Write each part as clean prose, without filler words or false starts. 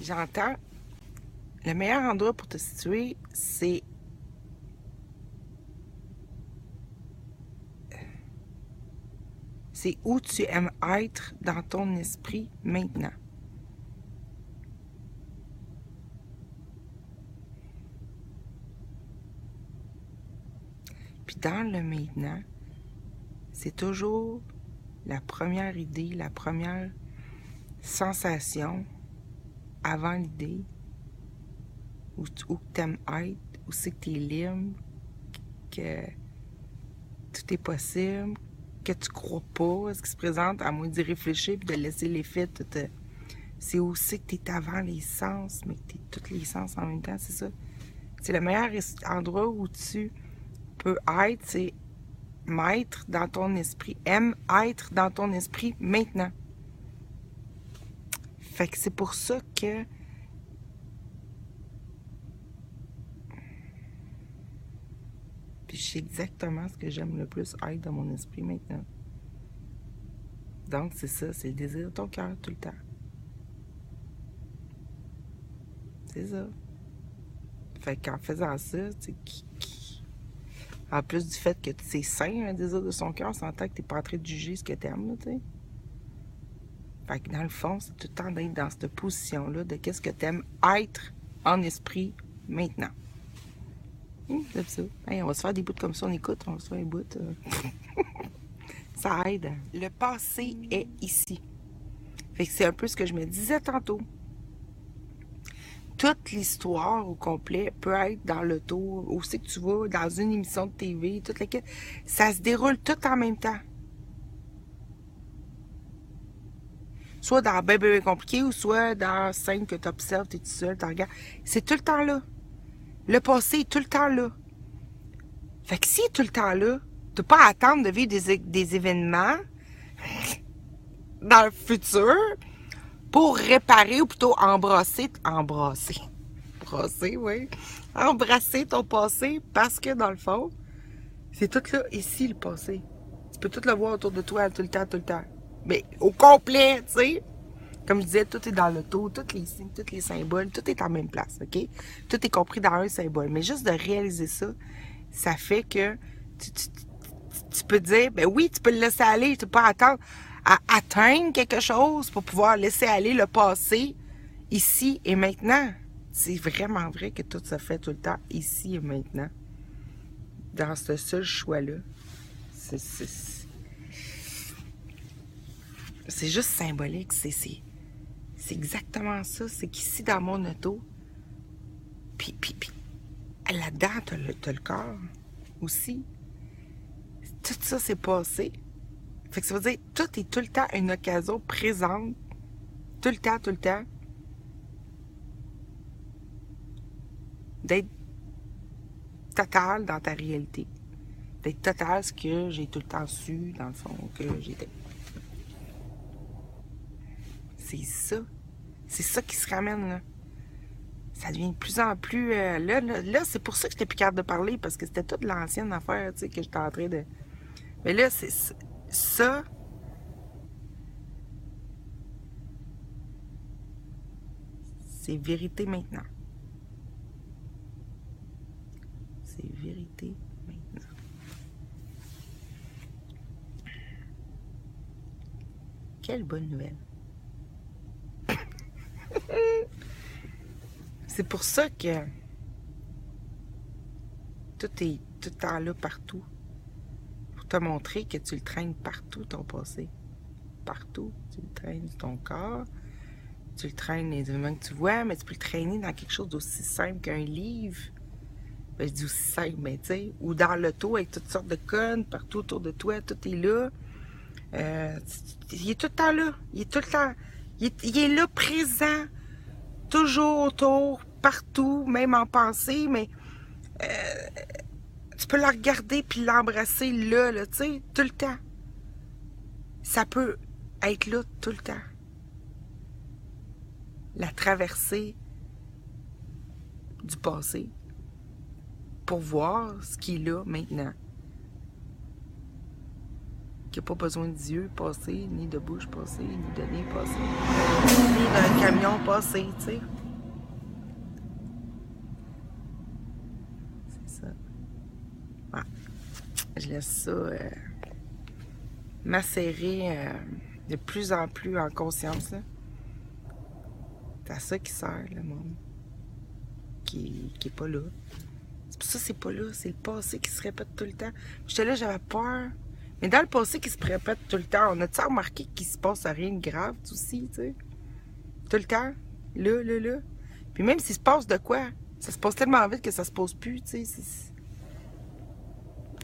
J'entends. Le meilleur endroit pour te situer, c'est où tu aimes être dans ton esprit maintenant. Puis dans le maintenant, c'est toujours la première idée, la première sensation avant l'idée, où tu aimes être, où c'est que tu es libre, que tout est possible, que tu crois pas à ce qui se présente, à moins d'y réfléchir et de laisser les faits. C'est aussi que tu es avant les sens, mais que tu es tous les sens en même temps, c'est ça. C'est le meilleur endroit où tu peux être, c'est m'être dans ton esprit, aime être dans ton esprit maintenant. Fait que c'est pour ça que puis je sais exactement ce que j'aime le plus être dans mon esprit maintenant. Donc c'est ça, c'est le désir de ton cœur tout le temps. C'est ça. Fait qu'en faisant ça, tu sais, en plus du fait que c'est sain, un désir de son cœur, on s'entend que t'es pas en train de juger ce que t'aimes, là, tu sais. Fait que dans le fond, c'est tout le temps d'être dans cette position-là de qu'est-ce que t'aimes être en esprit maintenant. C'est ça. Hey, on va se faire des bouts comme ça, on écoute, on va se faire des bouts. Ça aide. Le passé est ici. Fait que c'est un peu ce que je me disais tantôt. Toute l'histoire au complet peut être dans l'auto, où c'est que tu vas, dans une émission de TV, toute laquelle. Ça se déroule tout en même temps. Soit dans Bébé compliqué, ou soit dans scène que tu observes, tu es tout seul, tu regardes. C'est tout le temps là. Le passé est tout le temps là. Fait que si tout le temps là, tu pas à attendre de vivre des événements dans le futur pour réparer ou plutôt embrasser, oui, embrasser ton passé parce que dans le fond, c'est tout là, ici, le passé. Tu peux tout le voir autour de toi tout le temps. Mais au complet, tu sais. Comme je disais, tout est dans l'auto, tous les signes, tous les symboles, tout est en même place, OK? Tout est compris dans un symbole. Mais juste de réaliser ça, ça fait que tu peux dire, ben oui, tu peux le laisser aller, tu peux pas attendre à atteindre quelque chose pour pouvoir laisser aller le passé ici et maintenant. C'est vraiment vrai que tout se fait tout le temps ici et maintenant. Dans ce seul choix-là. C'est juste symbolique. C'est exactement ça. C'est qu'ici, dans mon auto, puis là-dedans, t'as le corps aussi. Tout ça s'est passé. Fait que ça veut dire que tout est tout le temps une occasion présente. Tout le temps. D'être total dans ta réalité. D'être total ce que j'ai tout le temps su, dans le fond, que j'étais. C'est ça. C'est ça qui se ramène, là. Ça devient de plus en plus... là, c'est pour ça que j'étais plus capable de parler, parce que c'était toute l'ancienne affaire, tu sais, que j'étais en train de... Mais là, c'est ça... C'est vérité maintenant. C'est vérité maintenant. Quelle bonne nouvelle. C'est pour ça que tout est tout le temps là, partout. Pour te montrer que tu le traînes partout, ton passé. Partout. Tu le traînes dans ton corps. Tu le traînes les événements que tu vois, mais tu peux le traîner dans quelque chose d'aussi simple qu'un livre. Ben, je dis aussi simple, mais tu sais, ou dans l'auto avec toutes sortes de connes partout autour de toi, tout est là. Il est tout le temps là. Il est tout le temps. Il est là, présent, toujours autour, partout, même en pensée, mais tu peux la regarder puis l'embrasser là, tu sais, tout le temps. Ça peut être là tout le temps. La traversée du passé pour voir ce qui est là maintenant. qui n'a pas besoin d'yeux passés, ni de bouche passée, ni de nez passé, ni d'un camion passé, tu sais. C'est ça. Ouais. Je laisse ça macérer de plus en plus en conscience. C'est à ça qui sert, le monde. Qui est pas là. C'est pour ça que c'est pas là. C'est le passé qui se répète tout le temps. J'étais là, j'avais peur. Mais dans le passé qui se répète tout le temps, on a-tu remarqué qu'il se passe rien de grave aussi, tu sais? Tout le temps. Là. Puis même s'il se passe de quoi, ça se passe tellement vite que ça se pose plus, tu sais.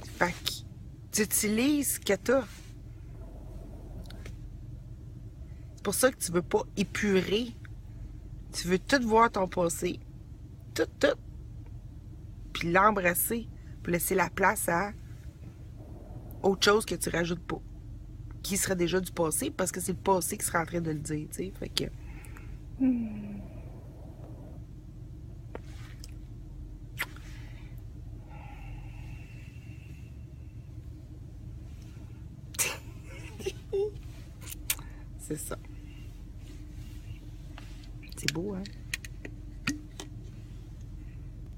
Fait que tu utilises ce que t'as. C'est pour ça que tu veux pas épurer. Tu veux tout voir ton passé. Tout. Puis l'embrasser. Pour laisser la place à autre chose que tu rajoutes pas. Qui serait déjà du passé, parce que c'est le passé qui serait en train de le dire, tu sais. Fait que... C'est ça. C'est beau, hein?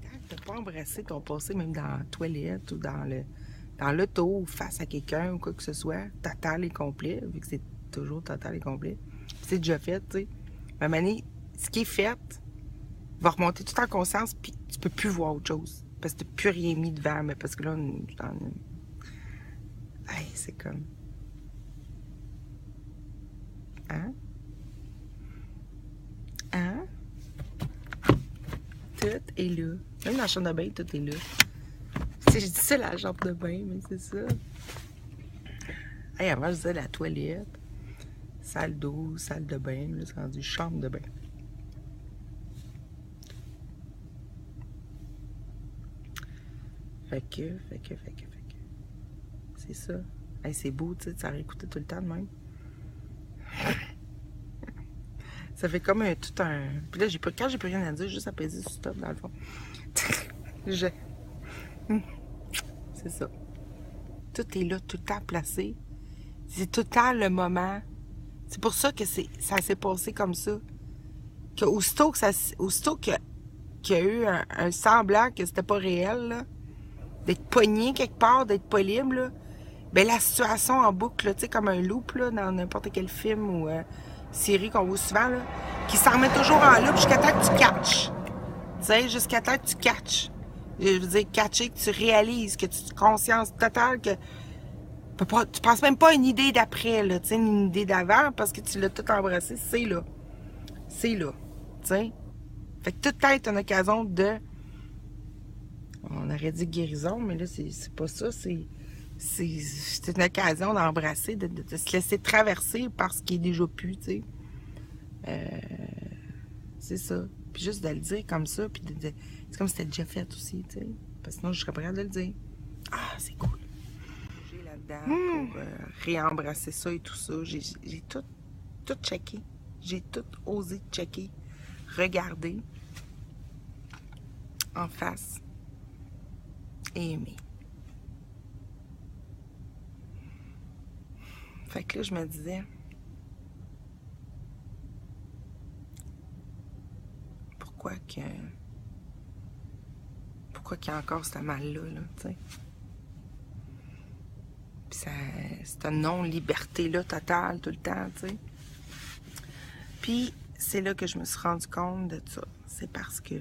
Quand t'as pas embrassé ton passé, même dans la toilette ou dans l'auto ou face à quelqu'un ou quoi que ce soit, total et complet, vu que c'est toujours total et complet. C'est déjà fait, tu sais. À un moment donné, ce qui est fait va remonter tout en conscience, puis tu peux plus voir autre chose. Parce que t'as plus rien mis devant, mais parce que là, on est dans... Hey, c'est comme... Hein? Tout est là. Même dans la chambre de bain, tout est là. Je dis ça, la chambre de bain, mais c'est ça. Hey, avant, je disais la toilette, salle d'eau, salle de bain. Là, c'est rendu chambre de bain. Fait que. C'est ça. Hey, c'est beau, tu sais, ça aurait écouté tout le temps de même. Ça fait comme tout un... Puis là, quand j'ai plus rien à dire, juste apaiser sur stop, dans le fond. C'est ça. Tout est là, tout le temps placé. C'est tout le temps le moment. C'est pour ça que ça s'est passé comme ça. Que aussitôt qu'il y a eu un semblant que c'était pas réel, là, d'être pogné quelque part, d'être pas libre, là, ben la situation en boucle, tu sais, comme un loop, là, dans n'importe quel film ou série qu'on voit souvent, là, qui s'en remet toujours en loop jusqu'à temps que tu catches. Tu sais, jusqu'à temps que tu catches. Je veux dire, catcher, que tu réalises, que tu conscience totale, que tu penses même pas à une idée d'après, là, tu sais, une idée d'avant, parce que tu l'as tout embrassé, c'est là. C'est là, tu sais. Fait que tout est une occasion de... On aurait dit guérison, mais là, c'est pas ça, c'est une occasion d'embrasser, de se laisser traverser par ce qui est déjà pu, tu sais. C'est ça. Puis juste de le dire comme ça, puis c'est comme si c'était déjà fait aussi, tu sais. Parce que sinon, je serais pas capable de le dire. Ah, c'est cool. J'ai là-dedans pour réembrasser ça et tout ça. J'ai tout checké. J'ai tout osé checker, regarder en face et aimer. Fait que là, je me disais, pourquoi qu'il y a encore ce mal-là, là, tu sais. Puis cette non-liberté-là totale tout le temps, tu sais. Puis c'est là que je me suis rendu compte de ça. C'est parce que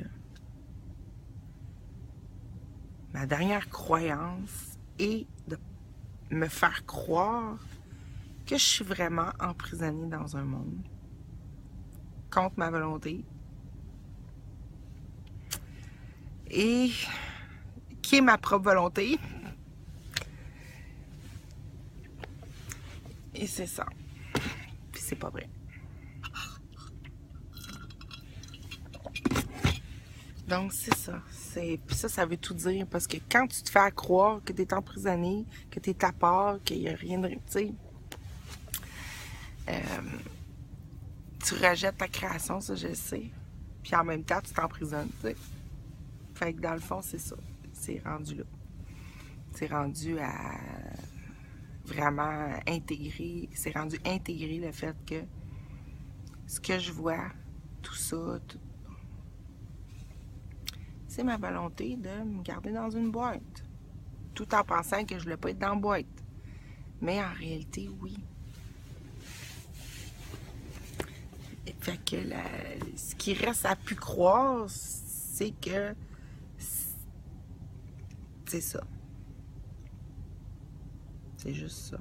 ma dernière croyance est de me faire croire que je suis vraiment emprisonnée dans un monde contre ma volonté et qui est ma propre volonté. Et c'est ça. Puis c'est pas vrai. Donc c'est ça. Puis ça veut tout dire. Parce que quand tu te fais croire que tu es emprisonné, que tu es à part, qu'il n'y a rien de... Tu sais, tu rejettes ta création, ça je le sais. Puis en même temps, tu t'emprisonnes, tu sais. Fait que dans le fond, c'est ça. C'est rendu là. C'est rendu à vraiment intégré, c'est rendu intégré le fait que ce que je vois, tout ça, c'est ma volonté de me garder dans une boîte, tout en pensant que je ne voulais pas être dans la boîte. Mais en réalité, oui. Fait que ce qui reste à plus croire, c'est que c'est ça. C'est juste ça.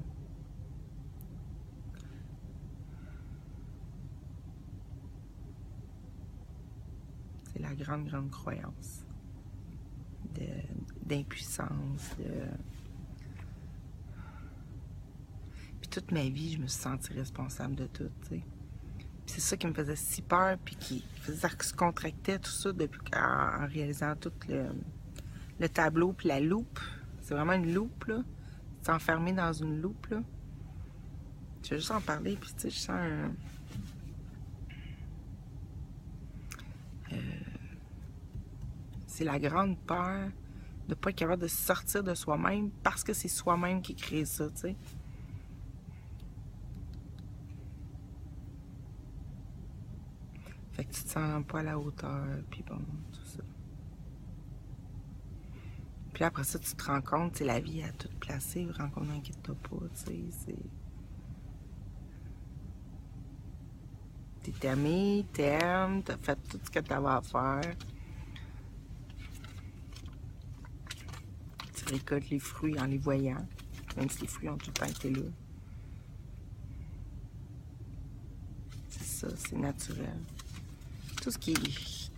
C'est la grande, grande croyance d'impuissance. Puis toute ma vie, je me suis sentie responsable de tout, tu sais. C'est ça qui me faisait si peur, puis qui faisait que se contractait tout ça depuis en réalisant tout le tableau, puis la loupe. C'est vraiment une loupe, là. C'est enfermé dans une loupe, là. Je vais juste en parler, puis tu sais, je sens un... c'est la grande peur de ne pas être capable de sortir de soi-même parce que c'est soi-même qui crée ça, tu sais. Fait que tu te sens pas à la hauteur, puis bon, tout ça. Puis après ça, tu te rends compte, c'est la vie à tout placer, rencontre n'inquiète-toi pas, tu sais, c'est... T'es aimé, t'aimes, t'as fait tout ce que t'avais à faire. Tu récoltes les fruits en les voyant, même si les fruits ont tout le temps été là. C'est ça, c'est naturel. Tout ce qui est...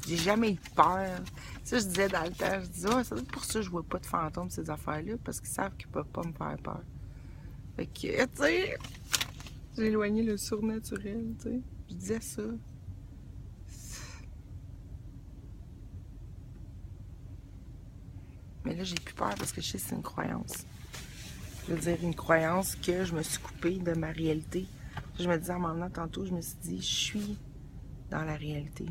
J'ai jamais eu peur. Ça, je disais dans le temps, je disais, oh, ça doit être pour ça que je vois pas de fantômes, ces affaires-là, parce qu'ils savent qu'ils peuvent pas me faire peur. Fait que, tu sais, j'ai éloigné le surnaturel, tu sais. Je disais ça. Mais là, j'ai plus peur parce que je sais que c'est une croyance. Je veux dire, une croyance que je me suis coupée de ma réalité. Je me disais en m'en venant tantôt, je me suis dit, je suis dans la réalité.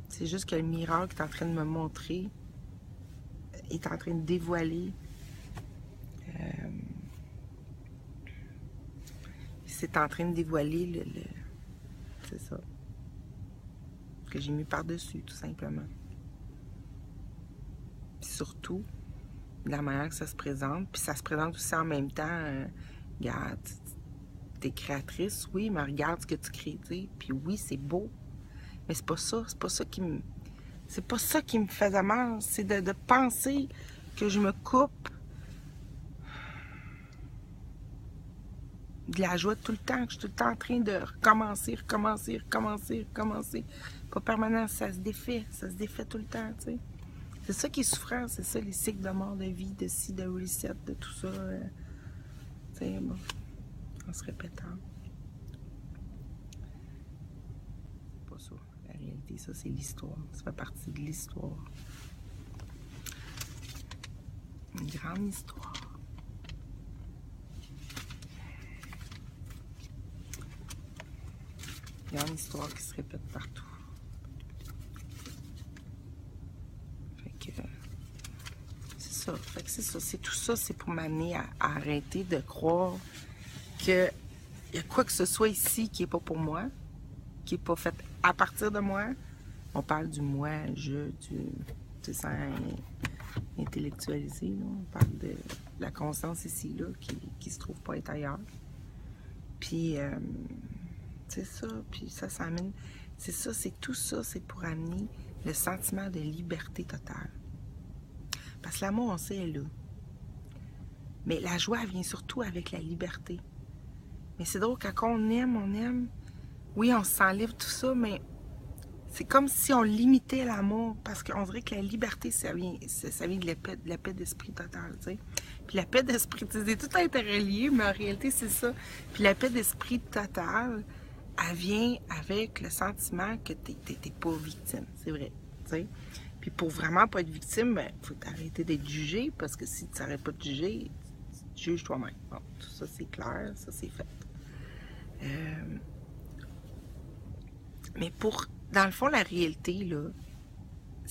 C'est juste que le miracle est en train de me montrer, est en train de dévoiler. C'est en train de dévoiler c'est ça. Que j'ai mis par-dessus, tout simplement. Puis surtout, de la manière que ça se présente. Puis ça se présente aussi en même temps. Regarde, t'es créatrice, oui, mais regarde ce que tu crées, tu sais. Puis oui, c'est beau. Mais c'est pas ça qui me... C'est pas ça qui me faisait mal. C'est de penser que je me coupe de la joie tout le temps, que je suis tout le temps en train de recommencer. Pas permanent, ça se défait tout le temps, tu sais. C'est ça qui est souffrant, c'est ça, les cycles de mort, de vie, de ci, de reset, de tout ça. Tu sais, bon, en se répétant. C'est pas ça, la réalité, ça, c'est l'histoire. Ça fait partie de l'histoire. Une grande histoire. Une grande histoire qui se répète partout. Fait que c'est ça, c'est tout ça, c'est pour m'amener à arrêter de croire qu'il y a quoi que ce soit ici qui n'est pas pour moi, qui n'est pas fait à partir de moi. On parle du moi, tu sens intellectualisé, là. On parle de la conscience ici, là, qui se trouve pas être ailleurs. Puis, c'est ça, puis ça s'amène, c'est ça, c'est tout ça, c'est pour amener le sentiment de liberté totale. Parce que l'amour, on sait, est là. Mais la joie, elle vient surtout avec la liberté. Mais c'est drôle, quand on aime. Oui, on se sent libre, tout ça, mais c'est comme si on limitait l'amour. Parce qu'on dirait que la liberté, ça vient de la paix d'esprit totale, tu sais. Puis la paix d'esprit, c'est tout interrelié, mais en réalité, c'est ça. Puis la paix d'esprit totale, elle vient avec le sentiment que t'es pas victime, c'est vrai, tu sais. Puis pour vraiment pas être victime, ben, faut arrêter d'être jugé, parce que si tu n'arrêtes pas de juger, tu juges toi-même. Bon, tout ça c'est clair, ça c'est fait. Mais dans le fond, la réalité, là,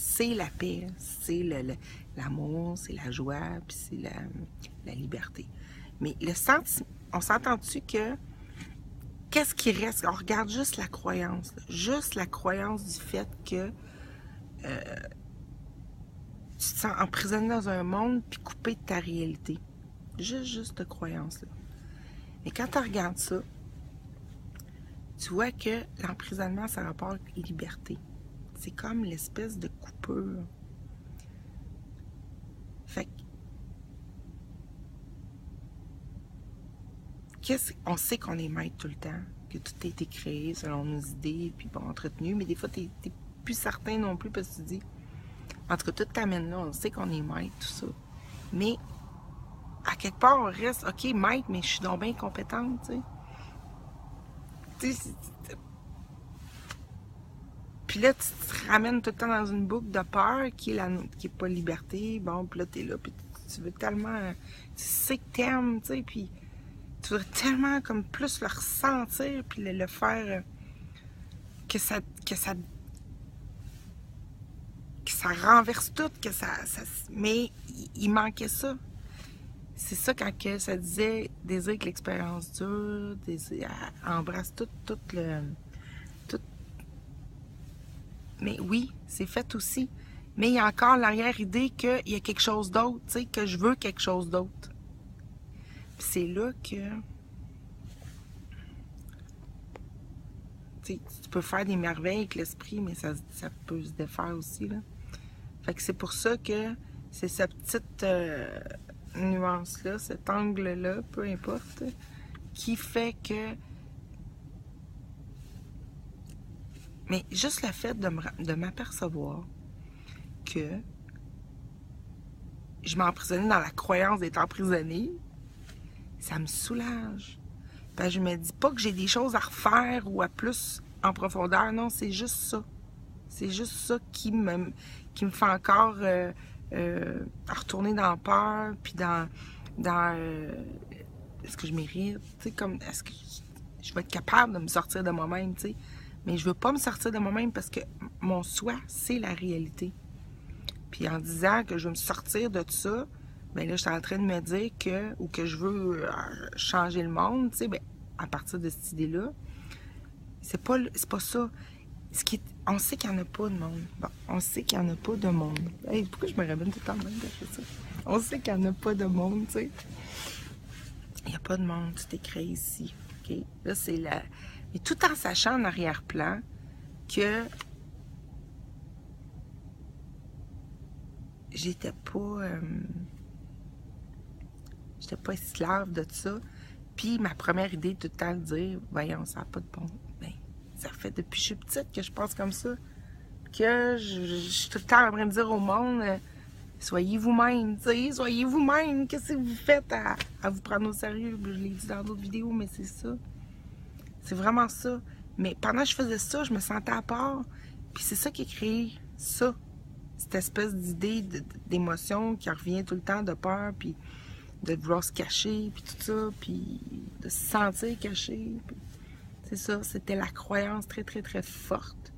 c'est la paix, c'est l'amour, c'est la joie, puis c'est la liberté. Mais le sentiment, on s'entend-tu que qu'est-ce qui reste? On regarde juste la croyance, là. Juste la croyance du fait que tu te sens emprisonné dans un monde puis coupé de ta réalité. Juste cette croyance-là. Mais quand tu regardes ça, tu vois que l'emprisonnement, ça rapporte la liberté. C'est comme l'espèce de coupure. Fait que, on sait qu'on est maître tout le temps, que tout a été créé selon nos idées, puis bon, entretenu, mais des fois, t'es plus certain non plus parce que tu dis, en tout cas, tout t'amène là, on sait qu'on est maître, tout ça. Mais, à quelque part, on reste, ok, maître, mais je suis donc bien compétente, tu sais. Puis là, tu te ramènes tout le temps dans une boucle de peur qui est pas liberté. Bon, puis là, t'es là, puis tu veux tellement... Tu sais que t'aimes, tu sais, puis tu voudrais tellement comme plus le ressentir, puis le faire... que ça renverse tout, que ça mais il manquait ça. C'est ça quand que ça disait « Désir que l'expérience dure, embrasse tout le... » Mais oui, c'est fait aussi. Mais il y a encore l'arrière-idée qu'il y a quelque chose d'autre, tu sais, que je veux quelque chose d'autre. Puis c'est là que... Tu peux faire des merveilles avec l'esprit, mais ça peut se défaire aussi, là. Fait que c'est pour ça que c'est cette petite nuance-là, cet angle-là, peu importe, qui fait que... Mais juste le fait de m'apercevoir que je m'emprisonnais dans la croyance d'être emprisonnée, ça me soulage. Ben, je me dis pas que j'ai des choses à refaire ou à plus en profondeur. Non, c'est juste ça. C'est juste ça qui me fait encore retourner dans la peur, puis dans est-ce que je mérite, tu sais, comme est-ce que je vais être capable de me sortir de moi-même, tu sais. Mais je veux pas me sortir de moi-même parce que mon soi, c'est la réalité. Puis en disant que je veux me sortir de tout ça, ben là, je suis en train de me dire que je veux changer le monde, tu sais, ben, à partir de cette idée-là, c'est pas ça. On sait qu'il n'y en a pas de monde. Bon, on sait qu'il n'y en a pas de monde. Hey, pourquoi je me ramène tout le temps même quand je fais ça? On sait qu'il n'y en a pas de monde, tu sais. Il n'y a pas de monde, tout est créé ici. OK? Là, c'est la... Mais tout en sachant en arrière-plan que j'étais pas esclave de ça. Puis ma première idée, tout le temps, de dire, voyons, ça n'a pas de bon. Ben, ça fait depuis que je suis petite que je pense comme ça. Que je suis tout le temps en train de dire au monde, soyez vous-même, tu sais, soyez vous-même. Qu'est-ce que vous faites à vous prendre au sérieux? Je l'ai dit dans d'autres vidéos, mais c'est ça. C'est vraiment ça. Mais pendant que je faisais ça, je me sentais à part. Puis c'est ça qui a créé ça. Cette espèce d'idée, d'émotion qui revient tout le temps, de peur, puis de vouloir se cacher, puis tout ça, puis de se sentir caché. C'est ça, c'était la croyance très, très, très forte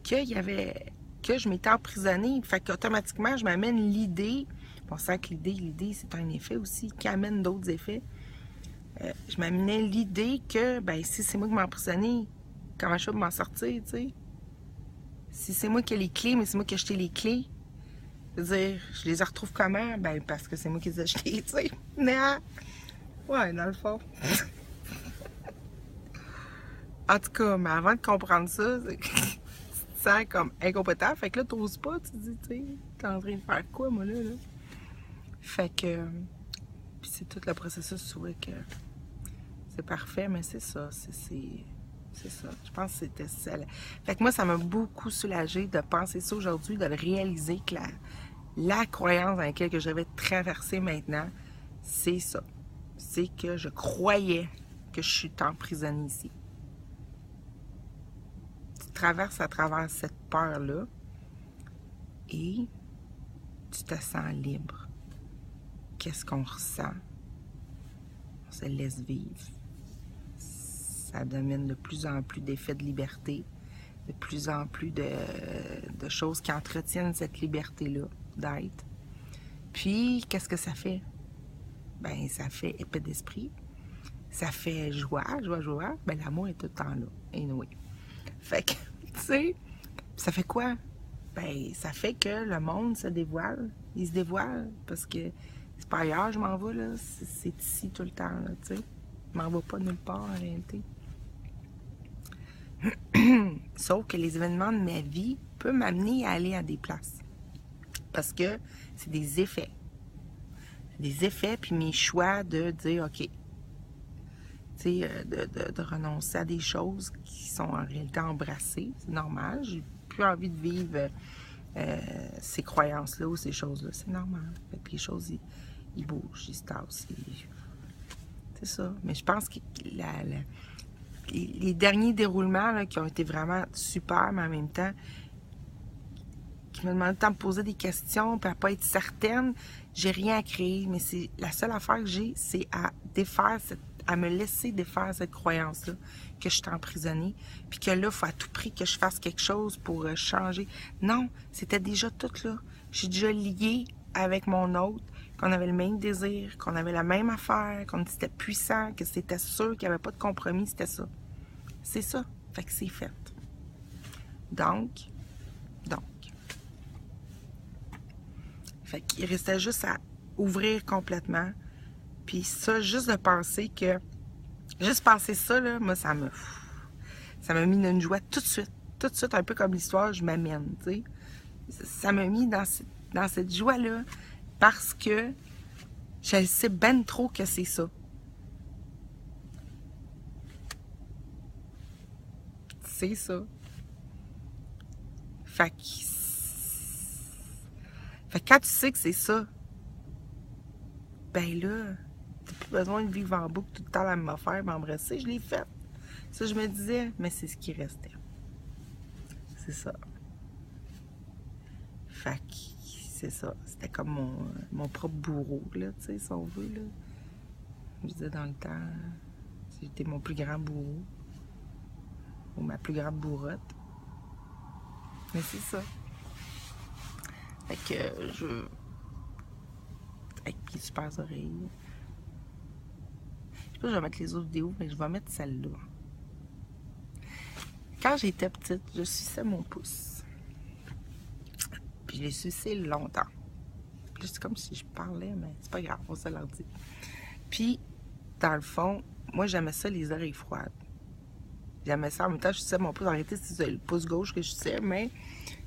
que je m'étais emprisonnée. Fait qu'automatiquement, je m'amène l'idée, on sent que l'idée, c'est un effet aussi, qui amène d'autres effets. Je m'amenais l'idée que, ben, si c'est moi qui m'ai emprisonnée, comment je peux m'en sortir, tu sais? Si c'est moi qui ai les clés, mais c'est moi qui ai acheté les clés, je veux dire, je les retrouve comment? Ben, parce que c'est moi qui les ai achetées, tu sais. Mais, ouais, dans le fond. En tout cas, mais avant de comprendre ça, c'est que tu te sens comme incompétent. Fait que là, t'oses pas, tu te dis, tu sais, t'es en train de faire quoi, moi, là? Fait que, puis c'est tout le processus, tu vois que c'est parfait, mais c'est ça, c'est ça. Je pense que c'était ça. Fait que moi, ça m'a beaucoup soulagée de penser ça aujourd'hui, de le réaliser que la croyance dans laquelle je devais traverser maintenant, c'est ça. C'est que je croyais que je suis emprisonnée ici. Tu traverses à travers cette peur-là et tu te sens libre. Qu'est-ce qu'on ressent? On se laisse vivre. Ça domine de plus en plus d'effets de liberté. de plus en plus de choses qui entretiennent cette liberté-là d'être. Puis, qu'est-ce que ça fait? Ben, ça fait épais d'esprit. Ça fait joie. Ben, l'amour est tout le temps là. Anyway. Fait que, tu sais, ça fait quoi? Ben, ça fait que le monde se dévoile. Il se dévoile parce que c'est pas ailleurs, je m'en vais, là. C'est ici tout le temps, là, tu sais. Je m'en vais pas nulle part, en réalité. Sauf que les événements de ma vie peuvent m'amener à aller à des places. Parce que c'est des effets. Des effets, puis mes choix de dire, OK, tu sais, de renoncer à des choses qui sont en réalité embrassées. C'est normal. J'ai plus envie de vivre ces croyances-là ou ces choses-là. C'est normal. Fait que les choses, ils bougent, ils se tassent. C'est ça. Mais je pense que les derniers déroulements là, qui ont été vraiment super, mais en même temps, qui me demandent le temps de poser des questions, puis à pas être certaine, j'ai rien à créer. Mais c'est la seule affaire que j'ai, c'est à défaire à me laisser défaire cette croyance-là, que je suis emprisonnée, puis que là, il faut à tout prix que je fasse quelque chose pour changer. Non, c'était déjà tout là. J'ai déjà lié avec mon autre, qu'on avait le même désir, qu'on avait la même affaire, qu'on était puissant, que c'était sûr qu'il n'y avait pas de compromis, c'était ça. C'est ça. Fait que c'est fait. Donc. Fait qu'il restait juste à ouvrir complètement. Puis ça, juste de penser que... Juste penser ça, là, moi, ça m'a mis une joie tout de suite. Tout de suite, un peu comme l'histoire, je m'amène, tu sais. Ça m'a mis dans cette joie-là parce que je sais ben trop que c'est ça. C'est ça. Fait que quand tu sais que c'est ça, ben là, t'as plus besoin de vivre en boucle tout le temps la même affaire, m'embrasser, je l'ai fait. Ça, je me disais, mais c'est ce qui restait. C'est ça. Fait que c'est ça. C'était comme mon propre bourreau, là, tu sais, si on veut, là. Je disais dans le temps, c'était mon plus grand bourreau. Ou ma plus grande bourrotte. Mais c'est ça. Fait que avec mes super oreilles. Je sais pas, je vais mettre les autres vidéos, mais je vais mettre celle-là. Quand j'étais petite, je suçais mon pouce. Puis je l'ai sucé longtemps. Puis c'est comme si je parlais, mais c'est pas grave, on se leur dit. Puis, dans le fond, moi j'aimais ça les oreilles froides. J'aimais ça, en même temps, je suçais mon pouce. En réalité, c'est le pouce gauche que je suçais, mais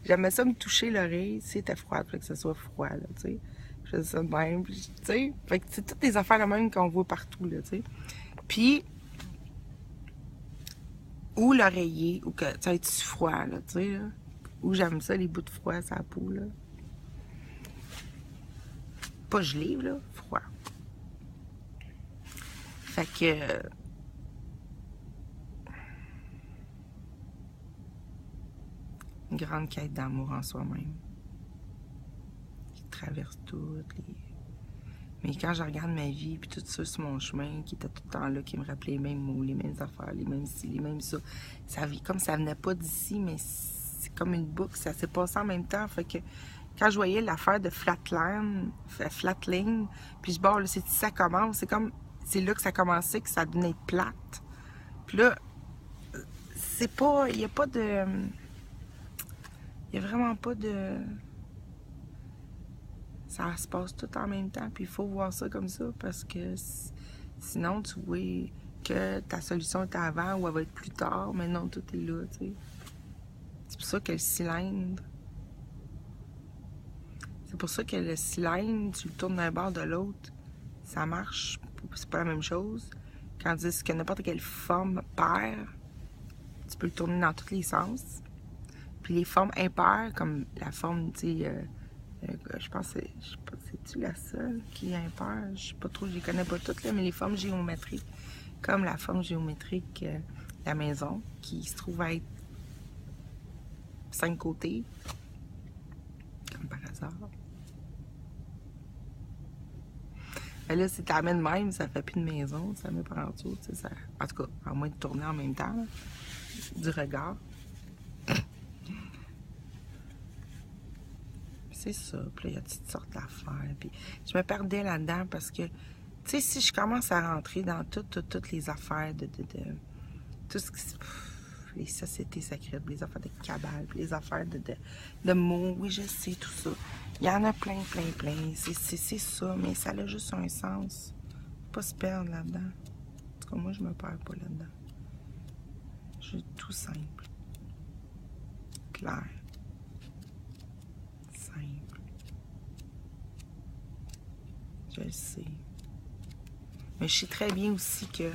j'aimais ça me toucher l'oreille si elle était froide, fait que ça soit froid, là, tu sais. Je faisais ça de même, tu sais. Fait que c'est toutes des affaires de même qu'on voit partout, là, tu sais. Puis, ou l'oreiller, ou que ça être froid, là, tu sais, là. Ou j'aime ça, les bouts de froid sur la peau, là. Pas gelé, là, froid. Fait que... une grande quête d'amour en soi-même. Qui traverse toutes les... Mais quand je regarde ma vie, puis tout ça sur mon chemin, qui était tout le temps là, qui me rappelait les mêmes mots, les mêmes affaires, les mêmes ci, les mêmes ça, comme ça venait pas d'ici, mais c'est comme une boucle, ça s'est passé en même temps. Fait que quand je voyais l'affaire de Flatline, puis je bon, là, c'est ça commence, c'est là que ça commençait, que ça devenait plate. Puis là, c'est pas, il y a pas de... Il n'y a vraiment pas de... Ça se passe tout en même temps, puis il faut voir ça comme ça, parce que sinon, tu vois que ta solution est avant ou elle va être plus tard, mais non, tout est là, tu sais. C'est pour ça que le cylindre... C'est pour ça que le cylindre, tu le tournes d'un bord de l'autre, ça marche, c'est pas la même chose. Tandis que n'importe quelle forme paire, tu peux le tourner dans tous les sens. Puis les formes impaires, comme la forme, tu sais, je pense que c'est-tu la seule qui est impaire? Je sais pas trop, je les connais pas toutes, là, mais les formes géométriques, comme la forme géométrique de la maison, qui se trouve à être 5 côtés, comme par hasard. Mais là, si tu amènes même, ça fait plus de maison, ça met par en dessous, tu sais, ça... En tout cas, à moins de tourner en même temps, là, du regard. c'est ça. Puis là, il y a toutes sortes d'affaires. Puis je me perdais là-dedans parce que, tu sais, si je commence à rentrer dans toutes les affaires de tout ce qui les sociétés secrètes, les affaires de cabale, les affaires de mots, oui, je sais, tout ça. Il y en a plein. C'est ça, mais ça a juste un sens. Pas se perdre là-dedans. En tout cas, moi, je me perds pas là-dedans. Je tout simple. Clair. Simple. Je le sais. Mais je sais très bien aussi que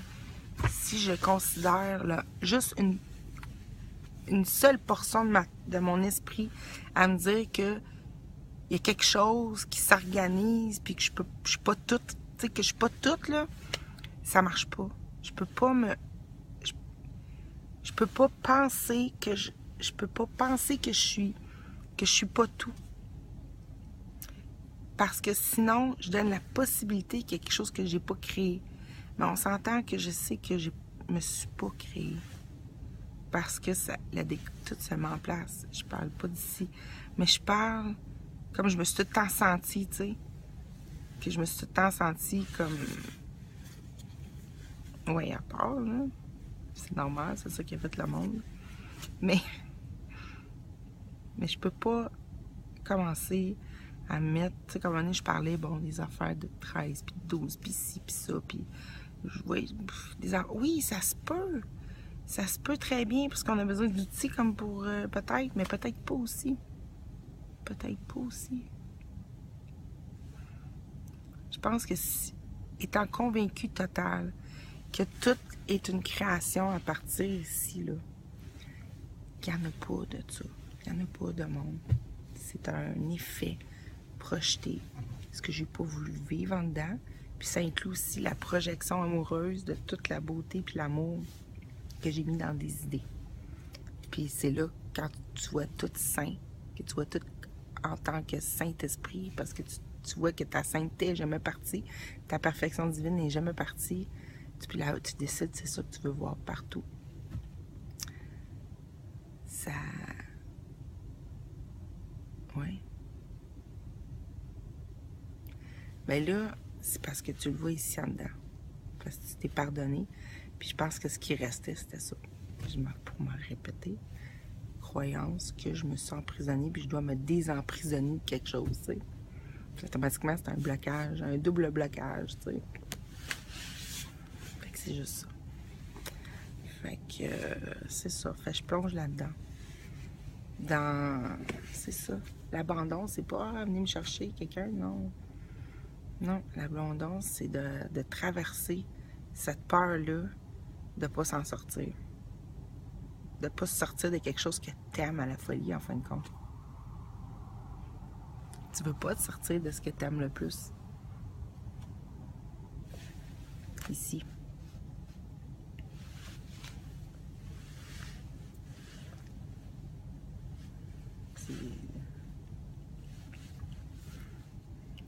si je considère là, juste une seule portion de mon esprit à me dire que il y a quelque chose qui s'organise puis que je suis pas toute, tu sais, que je suis pas toute, là, ça marche pas. Je peux pas je peux pas penser que je peux pas penser que je suis pas tout. Parce que sinon, je donne la possibilité qu'il y ait quelque chose que j'ai pas créé. Mais on s'entend que je sais que je me suis pas créé. Parce que tout se met en place. Je parle pas d'ici. Mais je parle comme je me suis tout le temps sentie, tu sais. Que je me suis tout le temps sentie comme... Oui, à part, là. C'est normal, c'est ça qui a fait le monde. Mais je peux pas commencer à mettre... Tu sais, comme un moment je parlais, bon, des affaires de 13, puis de 12, puis ci, puis ça, puis... Oui, oui, ça se peut. Ça se peut très bien, parce qu'on a besoin d'outils comme pour peut-être, mais peut-être pas aussi. Peut-être pas aussi. Je pense que étant convaincu total que tout est une création à partir ici, là, qu'il n'y en a pas de ça. Il n'y en a pas de monde. C'est un effet projeté. Ce que j'ai pas voulu vivre en dedans. Puis ça inclut aussi la projection amoureuse de toute la beauté puis l'amour que j'ai mis dans des idées. Puis c'est là, quand tu vois tout saint, que tu vois tout en tant que Saint-Esprit, parce que tu vois que ta sainteté n'est jamais partie, ta perfection divine n'est jamais partie, puis là, tu décides, c'est ça que tu veux voir partout. Ça... Oui. Mais là, c'est parce que tu le vois ici en dedans. Parce que tu t'es pardonné. Puis je pense que ce qui restait, c'était ça. Pour me répéter, croyance que je me suis emprisonnée, puis je dois me désemprisonner de quelque chose, tu sais. Puis automatiquement, c'est un blocage, un double blocage, tu sais. Fait que c'est juste ça. Fait que c'est ça. Fait que je plonge là-dedans. C'est ça. L'abandon, c'est pas venir me chercher quelqu'un, non. Non, l'abandon, c'est de traverser cette peur-là de pas s'en sortir. De pas se sortir de quelque chose que t'aimes à la folie, en fin de compte. Tu veux pas te sortir de ce que t'aimes le plus. Ici.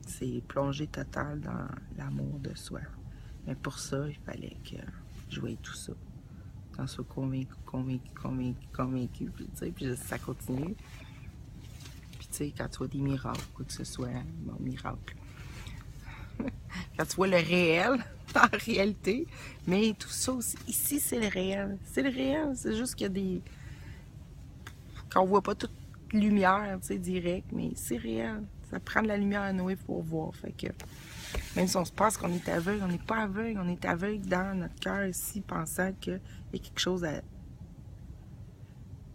C'est plongée totale dans l'amour de soi. Mais pour ça, il fallait que je voie tout ça. J'en sois convaincu. Puis, tu sais, puis ça continue. Puis, tu sais, quand tu vois des miracles, quoi que ce soit, bon, miracle. Quand tu vois le réel, en réalité, mais tout ça aussi, ici, c'est le réel. C'est le réel. C'est juste qu'il y a des... qu'on voit pas toute lumière, tu sais, direct, mais c'est réel. Ça prend de la lumière à Noé pour voir. Fait que, même si on se pense qu'on est aveugle, on n'est pas aveugle. On est aveugle dans notre cœur ici, pensant qu'il y a quelque chose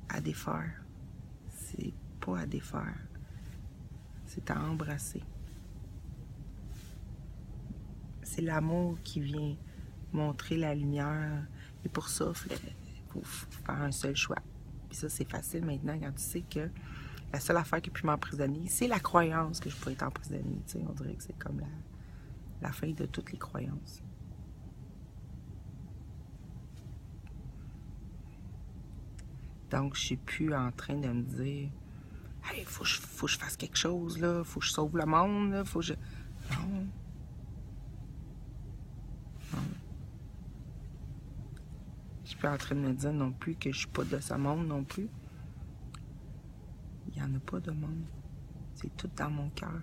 à défaire. C'est pas à défaire. C'est à embrasser. C'est l'amour qui vient montrer la lumière. Et pour ça, il faut faire un seul choix. Puis ça, c'est facile maintenant quand tu sais que la seule affaire qui peut m'emprisonner, c'est la croyance que je peux être emprisonnée. Tu sais, on dirait que c'est comme la fin de toutes les croyances. Donc, je suis plus en train de me dire « Hey, faut que je fasse quelque chose, là. Faut que je sauve le monde, là. Faut que je... » Non. Non. Je suis plus en train de me dire non plus que je suis pas de ce monde non plus. Il n'y en a pas de monde. C'est tout dans mon cœur.